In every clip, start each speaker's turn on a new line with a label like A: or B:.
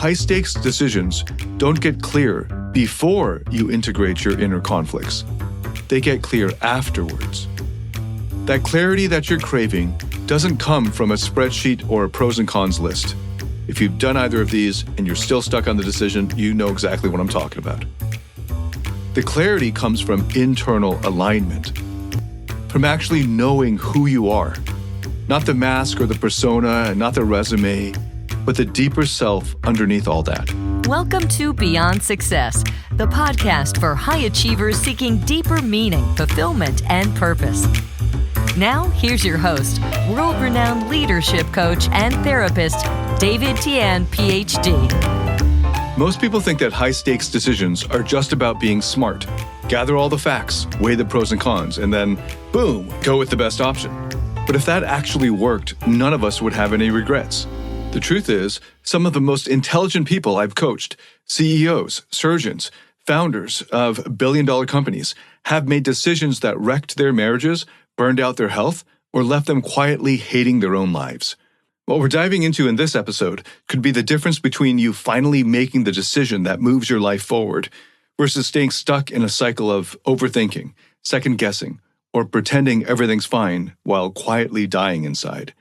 A: High-stakes decisions don't get clear before you integrate your inner conflicts. They get clear afterwards. That clarity that you're craving doesn't come from a spreadsheet or a pros and cons list. If you've done either of these and you're still stuck on the decision, you know exactly what I'm talking about. The clarity comes from internal alignment, from actually knowing who you are. Not the mask or the persona, not the resume, but the deeper self underneath all that.
B: Welcome to Beyond Success, the podcast for high achievers seeking deeper meaning, fulfillment, and purpose. Now, here's your host, world-renowned leadership coach and therapist, David Tian, PhD.
A: Most people think that high-stakes decisions are just about being smart. Gather all the facts, weigh the pros and cons, and then, boom, go with the best option. But if that actually worked, none of us would have any regrets. The truth is, some of the most intelligent people I've coached, CEOs, surgeons, founders of billion-dollar companies, have made decisions that wrecked their marriages, burned out their health, or left them quietly hating their own lives. What we're diving into in this episode could be the difference between you finally making the decision that moves your life forward versus staying stuck in a cycle of overthinking, second-guessing, or pretending everything's fine while quietly dying inside.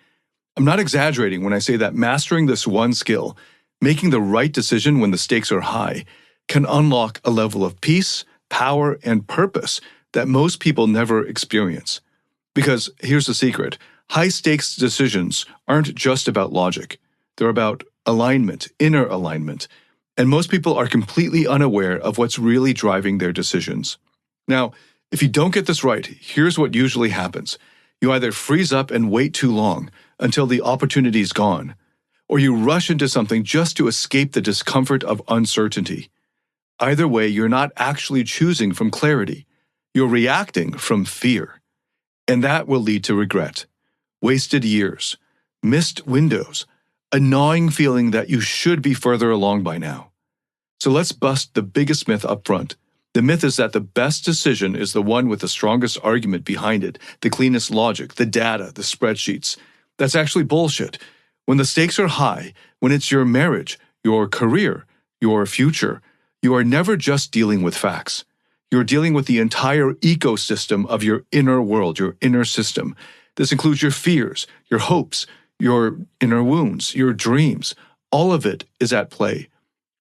A: I'm not exaggerating when I say that mastering this one skill, making the right decision when the stakes are high, can unlock a level of peace, power, and purpose that most people never experience. Because here's the secret, high-stakes decisions aren't just about logic. They're about alignment, inner alignment. And most people are completely unaware of what's really driving their decisions. Now, if you don't get this right, here's what usually happens. You either freeze up and wait too long until the opportunity's gone, or you rush into something just to escape the discomfort of uncertainty. Either way, you're not actually choosing from clarity. You're reacting from fear. And that will lead to regret, wasted years, missed windows, a gnawing feeling that you should be further along by now. So let's bust the biggest myth up front. The myth is that the best decision is the one with the strongest argument behind it, the cleanest logic, the data, the spreadsheets. That's actually bullshit. When the stakes are high, when it's your marriage, your career, your future, you are never just dealing with facts. You're dealing with the entire ecosystem of your inner world, your inner system. This includes your fears, your hopes, your inner wounds, your dreams. All of it is at play.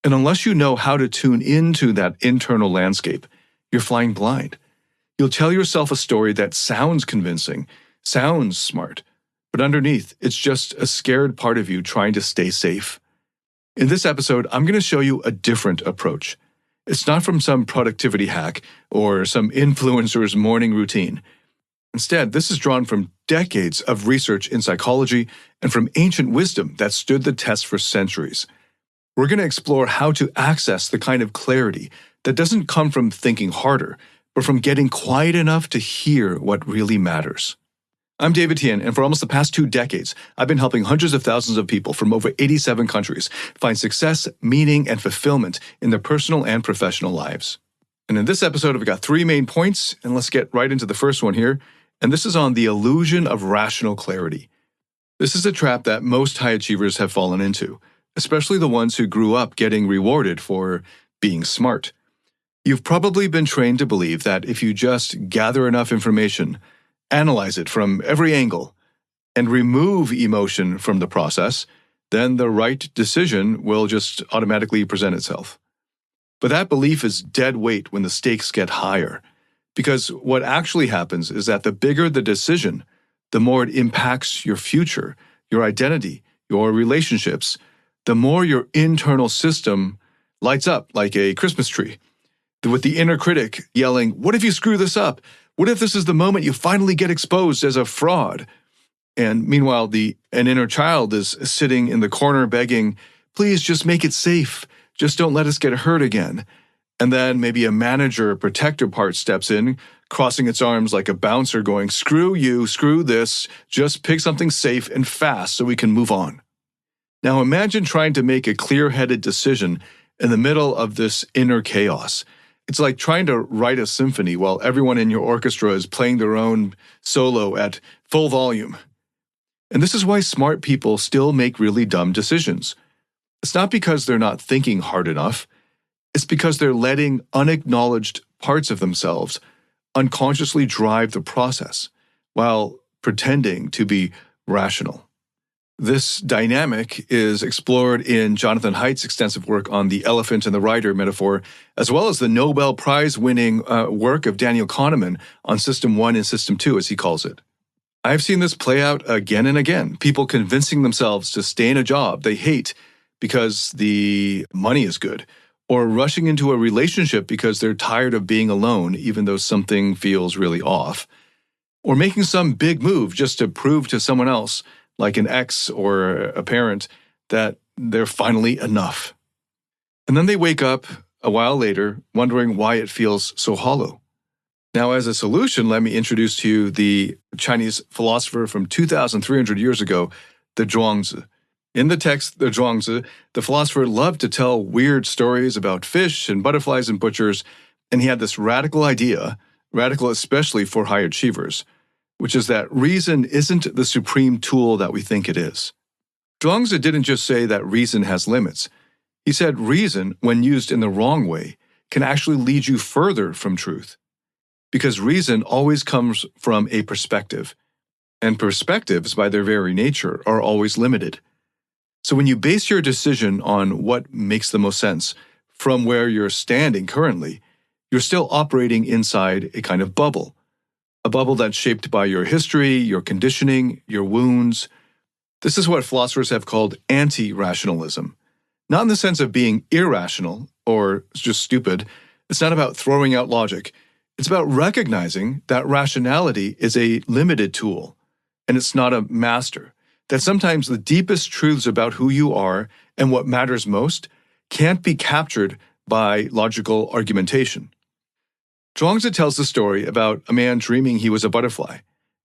A: And unless you know how to tune into that internal landscape, you're flying blind. You'll tell yourself a story that sounds convincing, sounds smart, but underneath, it's just a scared part of you trying to stay safe. In this episode, I'm going to show you a different approach. It's not from some productivity hack or some influencer's morning routine. Instead, this is drawn from decades of research in psychology and from ancient wisdom that stood the test for centuries. We're going to explore how to access the kind of clarity that doesn't come from thinking harder, but from getting quiet enough to hear what really matters. I'm David Tian, and for almost the past 2 decades, I've been helping hundreds of thousands of people from over 87 countries find success, meaning, and fulfillment in their personal and professional lives. And in this episode, I've got 3 main points, and let's get right into the first one here. And this is on the illusion of rational clarity. This is a trap that most high achievers have fallen into, especially the ones who grew up getting rewarded for being smart. You've probably been trained to believe that if you just gather enough information, analyze it from every angle, and remove emotion from the process, then the right decision will just automatically present itself. But that belief is dead weight when the stakes get higher, because what actually happens is that the bigger the decision, the more it impacts your future, your identity, your relationships, the more your internal system lights up like a Christmas tree, with the inner critic yelling, "What if you screw this up? What if this is the moment you finally get exposed as a fraud?" And meanwhile, an inner child is sitting in the corner begging, "Please just make it safe. Just don't let us get hurt again." And then maybe a manager, protector part steps in, crossing its arms like a bouncer going, "Screw you, screw this, just pick something safe and fast so we can move on." Now imagine trying to make a clear-headed decision in the middle of this inner chaos. It's like trying to write a symphony while everyone in your orchestra is playing their own solo at full volume. And this is why smart people still make really dumb decisions. It's not because they're not thinking hard enough. It's because they're letting unacknowledged parts of themselves unconsciously drive the process while pretending to be rational. This dynamic is explored in Jonathan Haidt's extensive work on the elephant and the rider metaphor, as well as the Nobel Prize-winning work of Daniel Kahneman on System 1 and System 2, as he calls it. I've seen this play out again and again, people convincing themselves to stay in a job they hate because the money is good, or rushing into a relationship because they're tired of being alone even though something feels really off, or making some big move just to prove to someone else, like an ex or a parent, that they're finally enough. And then they wake up a while later wondering why it feels so hollow. Now, as a solution, let me introduce to you the Chinese philosopher from 2,300 years ago, the Zhuangzi. In the text, the Zhuangzi, the philosopher loved to tell weird stories about fish and butterflies and butchers, and he had this radical idea, radical especially for high achievers, which is that reason isn't the supreme tool that we think it is. Zhuangzi didn't just say that reason has limits. He said reason, when used in the wrong way, can actually lead you further from truth. Because reason always comes from a perspective, and perspectives, by their very nature, are always limited. So when you base your decision on what makes the most sense from where you're standing currently, you're still operating inside a kind of bubble. A bubble that's shaped by your history, your conditioning, your wounds. This is what philosophers have called anti-rationalism. Not in the sense of being irrational or just stupid. It's not about throwing out logic. It's about recognizing that rationality is a limited tool, and it's not a master. That sometimes the deepest truths about who you are and what matters most can't be captured by logical argumentation. Zhuangzi tells the story about a man dreaming he was a butterfly.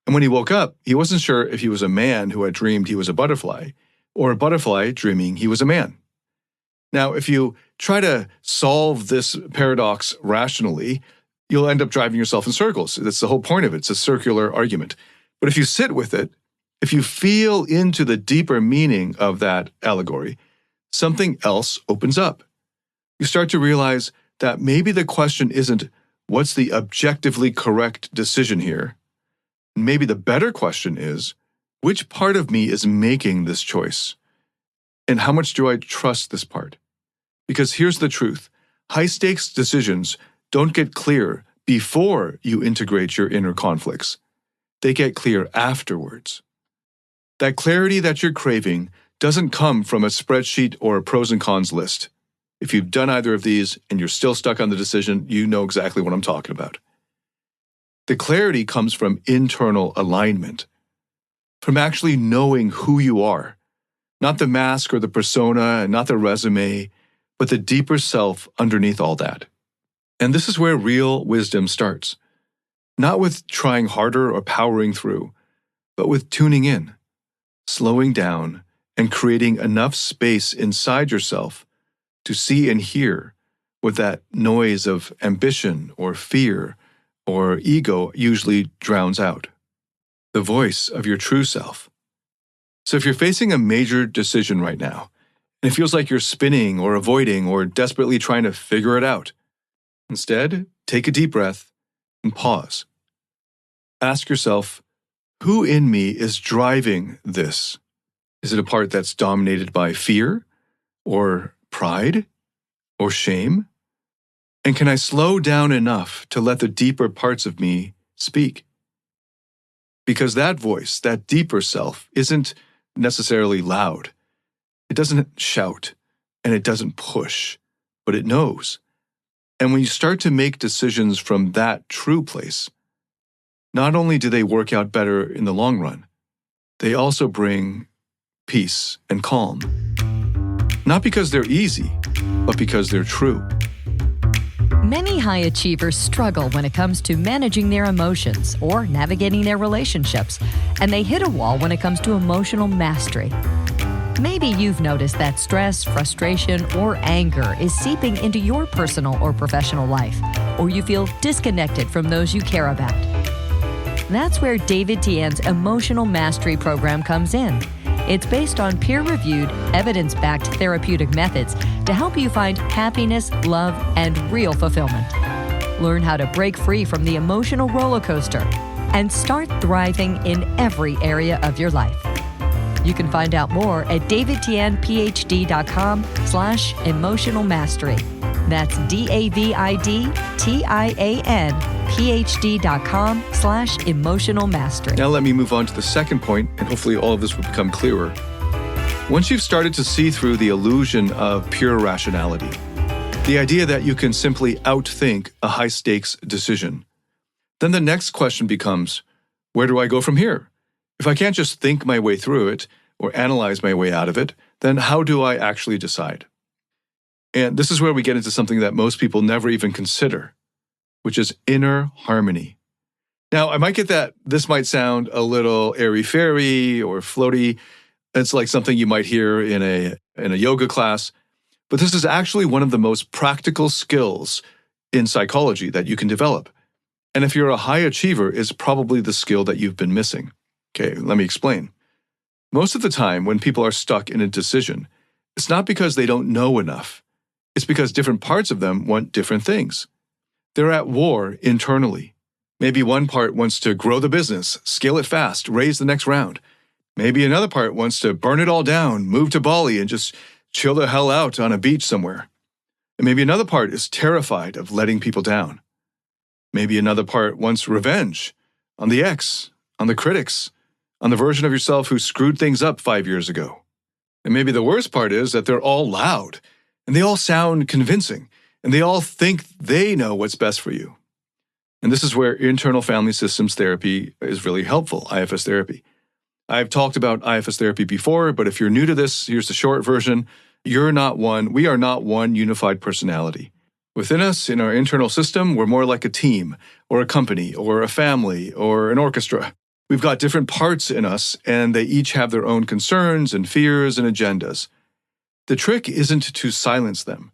A: And when he woke up, he wasn't sure if he was a man who had dreamed he was a butterfly, or a butterfly dreaming he was a man. Now, if you try to solve this paradox rationally, you'll end up driving yourself in circles. That's the whole point of it. It's a circular argument. But if you sit with it, if you feel into the deeper meaning of that allegory, something else opens up. You start to realize that maybe the question isn't, what's the objectively correct decision here? Maybe the better question is, which part of me is making this choice? And how much do I trust this part? Because here's the truth. High-stakes decisions don't get clear before you integrate your inner conflicts. They get clear afterwards. That clarity that you're craving doesn't come from a spreadsheet or a pros and cons list. If you've done either of these and you're still stuck on the decision, you know exactly what I'm talking about. The clarity comes from internal alignment, from actually knowing who you are, not the mask or the persona and not the resume, but the deeper self underneath all that. And this is where real wisdom starts. Not with trying harder or powering through, but with tuning in, slowing down, and creating enough space inside yourself to see and hear what that noise of ambition or fear or ego usually drowns out. The voice of your true self. So if you're facing a major decision right now, and it feels like you're spinning or avoiding or desperately trying to figure it out, instead, take a deep breath and pause. Ask yourself, who in me is driving this? Is it a part that's dominated by fear or pride or shame? And can I slow down enough to let the deeper parts of me speak? Because that voice, that deeper self, isn't necessarily loud. It doesn't shout and it doesn't push, but it knows. And when you start to make decisions from that true place, not only do they work out better in the long run, they also bring peace and calm. Not because they're easy, but because they're true.
B: Many high achievers struggle when it comes to managing their emotions or navigating their relationships, and they hit a wall when it comes to emotional mastery. Maybe you've noticed that stress, frustration, or anger is seeping into your personal or professional life, or you feel disconnected from those you care about. That's where David Tian's Emotional Mastery Program comes in. It's based on peer-reviewed, evidence-backed therapeutic methods to help you find happiness, love, and real fulfillment. Learn how to break free from the emotional roller coaster and start thriving in every area of your life. You can find out more at davidtianphd.com/emotional mastery. That's DAVIDTIANPHD.com/emotional mastery.
A: Now let me move on to the second point, and hopefully all of this will become clearer. Once you've started to see through the illusion of pure rationality, the idea that you can simply outthink a high-stakes decision, then the next question becomes, where do I go from here? If I can't just think my way through it or analyze my way out of it, then how do I actually decide? And this is where we get into something that most people never even consider, which is inner harmony. Now, I might get that this might sound a little airy-fairy or floaty. It's like something you might hear in a yoga class. But this is actually one of the most practical skills in psychology that you can develop. And if you're a high achiever, it's probably the skill that you've been missing. Okay, let me explain. Most of the time when people are stuck in a decision, it's not because they don't know enough. It's because different parts of them want different things. They're at war internally. Maybe one part wants to grow the business, scale it fast, raise the next round. Maybe another part wants to burn it all down, move to Bali, and just chill the hell out on a beach somewhere. And maybe another part is terrified of letting people down. Maybe another part wants revenge on the ex, on the critics, on the version of yourself who screwed things up 5 years ago. And maybe the worst part is that they're all loud, and they all sound convincing, and they all think they know what's best for you. And this is where internal family systems therapy is really helpful, IFS therapy. I've talked about IFS therapy before, but if you're new to this, here's the short version. We are not one unified personality. Within us, in our internal system, we're more like a team, or a company, or a family, or an orchestra. We've got different parts in us, and they each have their own concerns and fears and agendas. The trick isn't to silence them,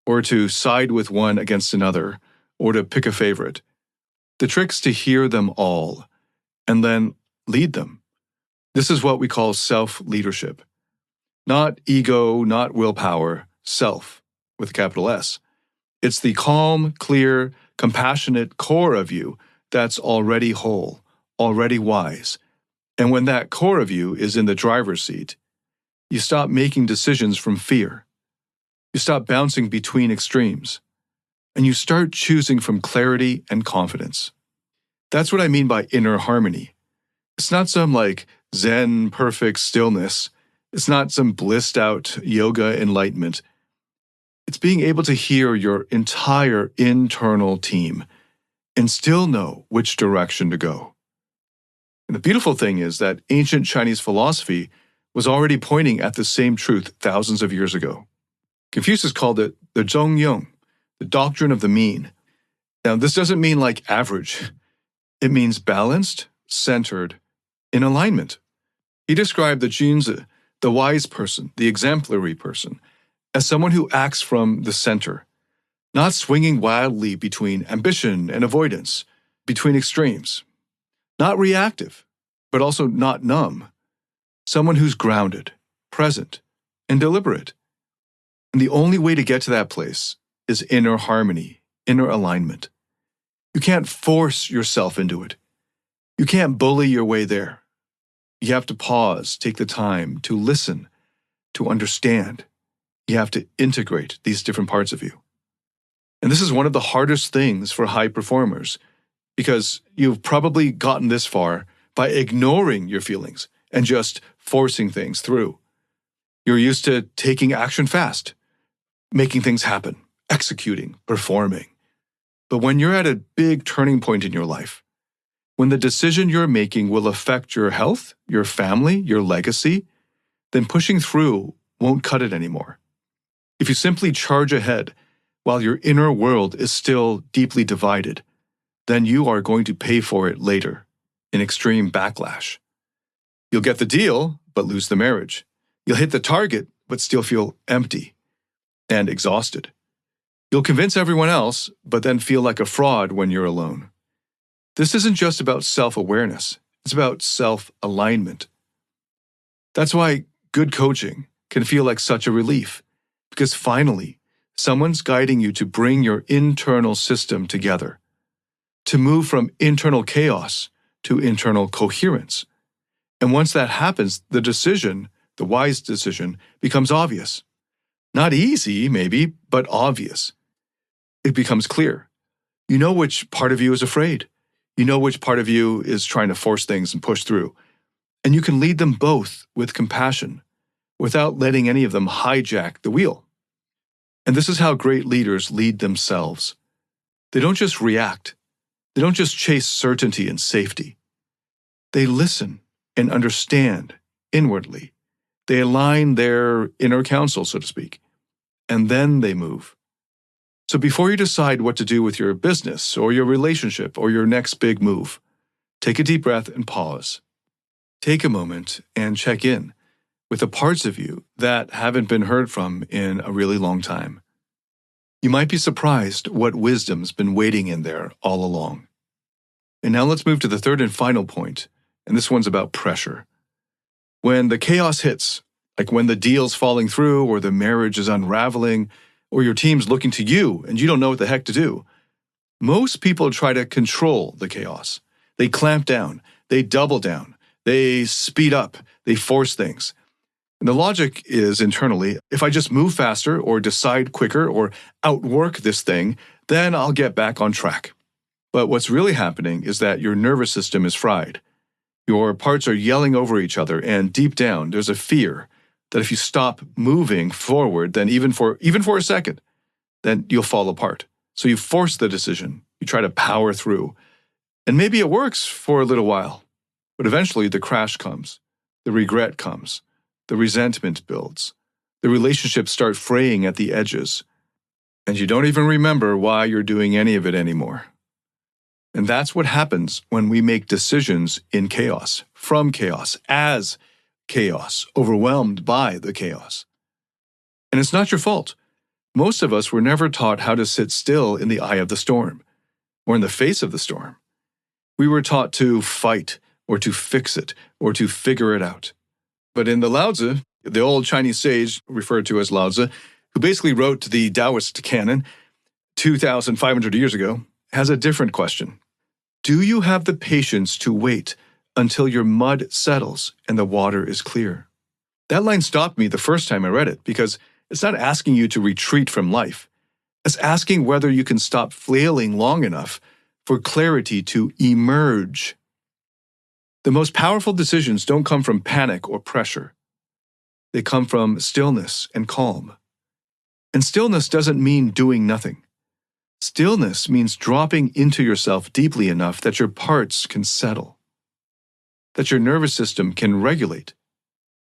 A: or to side with one against another, or to pick a favorite. The trick's to hear them all, and then lead them. This is what we call self-leadership. Not ego, not willpower, self, with a capital S. It's the calm, clear, compassionate core of you that's already whole, already wise. And when that core of you is in the driver's seat, you stop making decisions from fear. You stop bouncing between extremes. And you start choosing from clarity and confidence. That's what I mean by inner harmony. It's not some Zen perfect stillness. It's not some blissed out yoga enlightenment. It's being able to hear your entire internal team and still know which direction to go. And the beautiful thing is that ancient Chinese philosophy was already pointing at the same truth thousands of years ago. Confucius called it the Zhongyong, the doctrine of the mean. Now, this doesn't mean average. It means balanced, centered, in alignment. He described the Junzi, the wise person, the exemplary person, as someone who acts from the center, not swinging wildly between ambition and avoidance, between extremes. Not reactive, but also not numb. Someone who's grounded, present, and deliberate. And the only way to get to that place is inner harmony, inner alignment. You can't force yourself into it. You can't bully your way there. You have to pause, take the time to listen, to understand. You have to integrate these different parts of you. And this is one of the hardest things for high performers, because you've probably gotten this far by ignoring your feelings and just forcing things through. You're used to taking action fast, making things happen, executing, performing. But when you're at a big turning point in your life, when the decision you're making will affect your health, your family, your legacy, then pushing through won't cut it anymore. If you simply charge ahead while your inner world is still deeply divided, then you are going to pay for it later in extreme backlash. You'll get the deal, but lose the marriage. You'll hit the target, but still feel empty and exhausted. You'll convince everyone else, but then feel like a fraud when you're alone. This isn't just about self-awareness. It's about self-alignment. That's why good coaching can feel like such a relief, because finally, someone's guiding you to bring your internal system together, to move from internal chaos to internal coherence. And once that happens, the decision, the wise decision, becomes obvious. Not easy, maybe, but obvious. It becomes clear. You know which part of you is afraid. You know which part of you is trying to force things and push through. And you can lead them both with compassion, without letting any of them hijack the wheel. And this is how great leaders lead themselves. They don't just react. They don't just chase certainty and safety. They listen and understand inwardly. They align their inner counsel, so to speak, and then they move. So before you decide what to do with your business or your relationship or your next big move, take a deep breath and pause. Take a moment and check in with the parts of you that haven't been heard from in a really long time. You might be surprised what wisdom's been waiting in there all along. And now let's move to the third and final point, and this one's about pressure. When the chaos hits, like when the deal's falling through or the marriage is unraveling or your team's looking to you and you don't know what the heck to do, most people try to control the chaos. They clamp down, they double down, they speed up, they force things. And the logic is internally, if I just move faster or decide quicker or outwork this thing, then I'll get back on track. But what's really happening is that your nervous system is fried. Your parts are yelling over each other, and deep down, there's a fear that if you stop moving forward, then even for a second, then you'll fall apart. So you force the decision. You try to power through. And maybe it works for a little while, but eventually the crash comes. The regret comes. The resentment builds. The relationships start fraying at the edges. And you don't even remember why you're doing any of it anymore. And that's what happens when we make decisions in chaos, from chaos, as chaos, overwhelmed by the chaos. And it's not your fault. Most of us were never taught how to sit still in the eye of the storm, or in the face of the storm. We were taught to fight, or to fix it, or to figure it out. But in the Lao Tzu, the old Chinese sage referred to as Lao Tzu, who basically wrote the Taoist canon 2,500 years ago, has a different question. Do you have the patience to wait until your mud settles and the water is clear? That line stopped me the first time I read it because it's not asking you to retreat from life. It's asking whether you can stop flailing long enough for clarity to emerge. The most powerful decisions don't come from panic or pressure. They come from stillness and calm. And stillness doesn't mean doing nothing. Stillness means dropping into yourself deeply enough that your parts can settle, that your nervous system can regulate,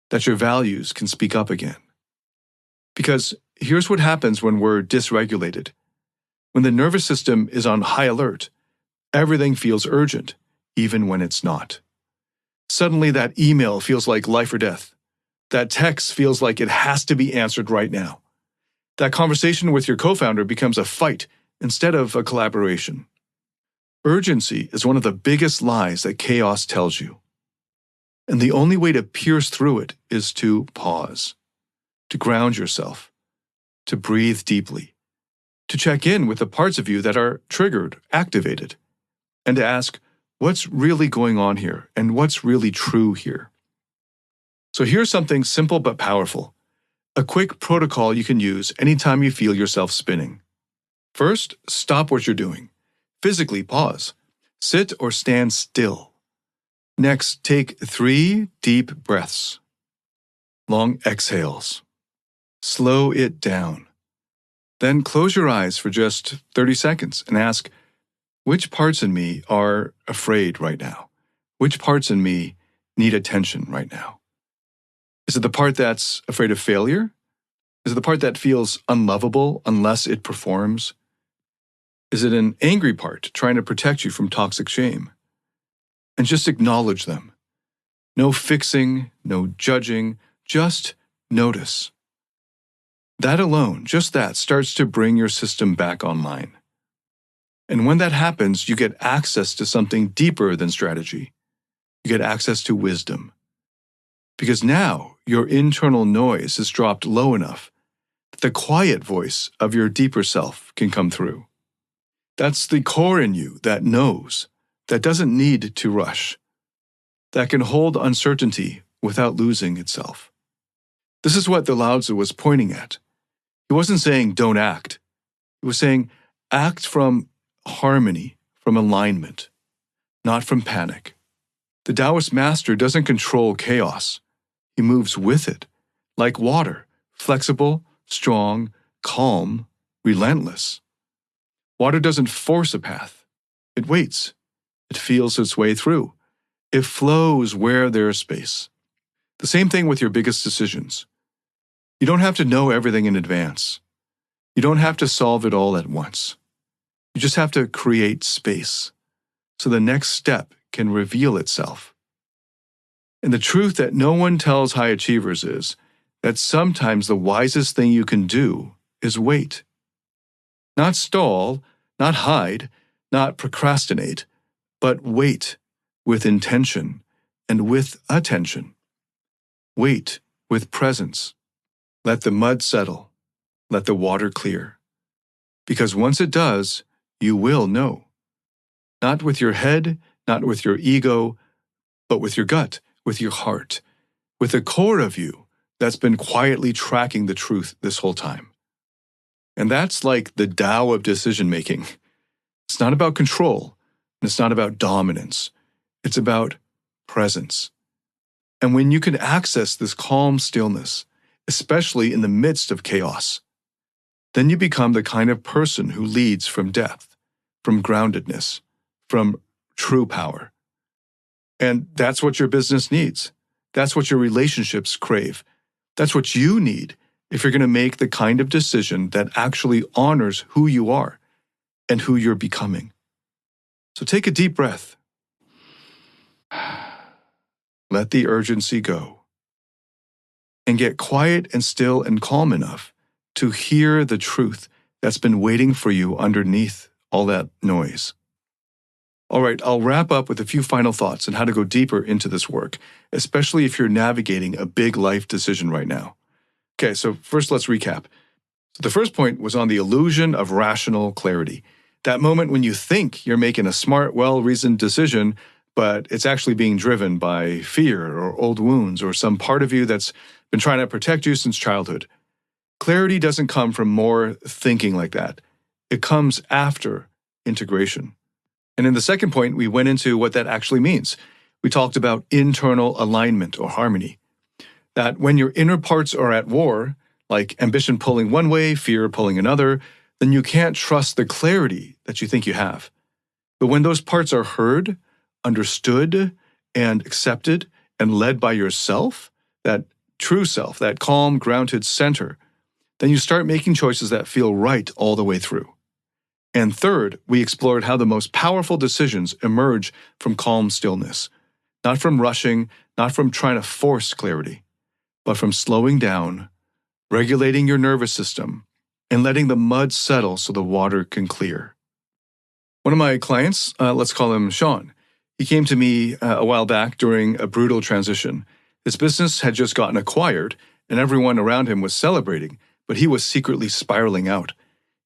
A: that your values can speak up again. Because here's what happens when we're dysregulated. When the nervous system is on high alert, everything feels urgent, even when it's not. Suddenly that email feels like life or death. That text feels like it has to be answered right now. That conversation with your co-founder becomes a fight instead of a collaboration. Urgency is one of the biggest lies that chaos tells you. And the only way to pierce through it is to pause, to ground yourself, to breathe deeply, to check in with the parts of you that are triggered, activated, and to ask, what's really going on here and what's really true here? So here's something simple but powerful, a quick protocol you can use anytime you feel yourself spinning. First, stop what you're doing. Physically pause. Sit or stand still. Next, take 3 deep breaths. Long exhales. Slow it down. Then close your eyes for just 30 seconds and ask, which parts in me are afraid right now? Which parts in me need attention right now? Is it the part that's afraid of failure? Is it the part that feels unlovable unless it performs? Is it an angry part trying to protect you from toxic shame? And just acknowledge them. No fixing, no judging, just notice. That alone, just that, starts to bring your system back online. And when that happens, you get access to something deeper than strategy. You get access to wisdom. because now your internal noise is dropped low enough that the quiet voice of your deeper self can come through. That's the core in you that knows, that doesn't need to rush, that can hold uncertainty without losing itself. This is what the Lao Tzu was pointing at. He wasn't saying don't act. He was saying act from harmony, from alignment, not from panic. The Taoist master doesn't control chaos. He moves with it, like water, flexible, strong, calm, relentless. Water doesn't force a path. It waits. It feels its way through. It flows where there is space. The same thing with your biggest decisions. You don't have to know everything in advance. You don't have to solve it all at once. You just have to create space so the next step can reveal itself. And the truth that no one tells high achievers is that sometimes the wisest thing you can do is wait. Not stall, not hide, not procrastinate, but wait with intention and with attention. Wait with presence. Let the mud settle. Let the water clear. Because once it does, you will know. Not with your head, not with your ego, but with your gut, with your heart, with the core of you that's been quietly tracking the truth this whole time. And that's like the Dao of Decision Making. It's not about control, and it's not about dominance. It's about presence. And when you can access this calm stillness, especially in the midst of chaos, then you become the kind of person who leads from depth, from groundedness, from true power. And that's what your business needs. That's what your relationships crave. That's what you need if you're going to make the kind of decision that actually honors who you are and who you're becoming. So take a deep breath. Let the urgency go. And get quiet and still and calm enough to hear the truth that's been waiting for you underneath all that noise. All right, I'll wrap up with a few final thoughts on how to go deeper into this work, especially if you're navigating a big life decision right now. Okay, so first let's recap. So the first point was on the illusion of rational clarity. That moment when you think you're making a smart, well-reasoned decision, but it's actually being driven by fear or old wounds or some part of you that's been trying to protect you since childhood. Clarity doesn't come from more thinking like that. It comes after integration. And in the second point, we went into what that actually means. We talked about internal alignment or harmony. That when your inner parts are at war, like ambition pulling one way, fear pulling another, then you can't trust the clarity that you think you have. But when those parts are heard, understood, and accepted, and led by yourself, that true self, that calm, grounded center, then you start making choices that feel right all the way through. And third, we explored how the most powerful decisions emerge from calm stillness, not from rushing, not from trying to force clarity, but from slowing down, regulating your nervous system, and letting the mud settle so the water can clear. One of my clients, let's call him Sean, he came to me a while back during a brutal transition. His business had just gotten acquired, and everyone around him was celebrating, but he was secretly spiraling out.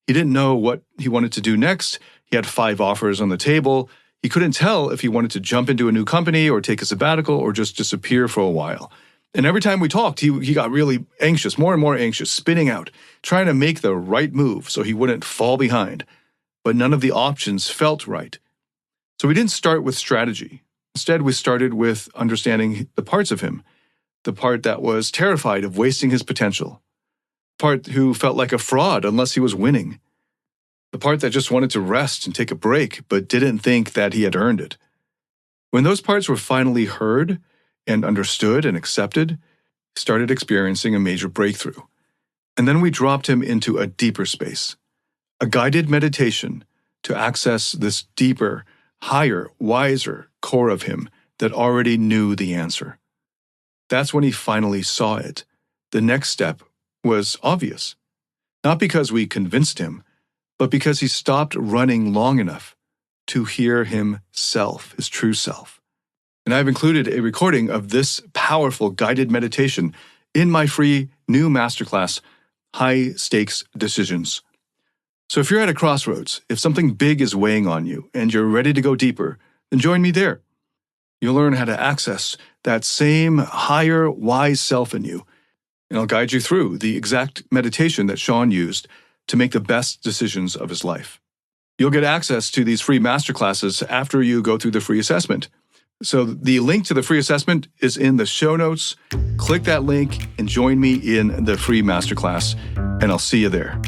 A: He didn't know what he wanted to do next. He had 5 offers on the table. He couldn't tell if he wanted to jump into a new company or take a sabbatical or just disappear for a while. And every time we talked, he got really anxious, more and more anxious, spinning out, trying to make the right move so he wouldn't fall behind. But none of the options felt right. So we didn't start with strategy. Instead, we started with understanding the parts of him, the part that was terrified of wasting his potential, the part who felt like a fraud unless he was winning, the part that just wanted to rest and take a break but didn't think that he had earned it. When those parts were finally heard and understood and accepted, he started experiencing a major breakthrough. And then we dropped him into a deeper space, a guided meditation to access this deeper, higher, wiser core of him that already knew the answer. That's when he finally saw it. The next step was obvious, not because we convinced him, but because he stopped running long enough to hear himself, his true self. And I've included a recording of this powerful guided meditation in my free new masterclass, High Stakes Decisions. So if you're at a crossroads, if something big is weighing on you and you're ready to go deeper, then join me there. You'll learn how to access that same higher, wise self in you, and I'll guide you through the exact meditation that Sean used to make the best decisions of his life. You'll get access to these free masterclasses after you go through the free assessment. So the link to the free assessment is in the show notes. Click that link and join me in the free masterclass, and I'll see you there.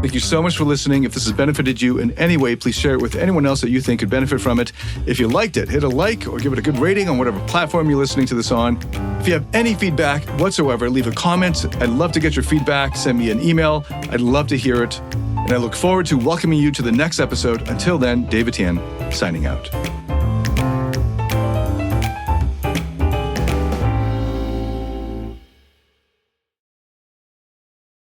A: Thank you so much for listening. If this has benefited you in any way, please share it with anyone else that you think could benefit from it. If you liked it, hit a like or give it a good rating on whatever platform you're listening to this on. If you have any feedback whatsoever, leave a comment. I'd love to get your feedback. Send me an email. I'd love to hear it. And I look forward to welcoming you to the next episode. Until then, David Tian, signing out.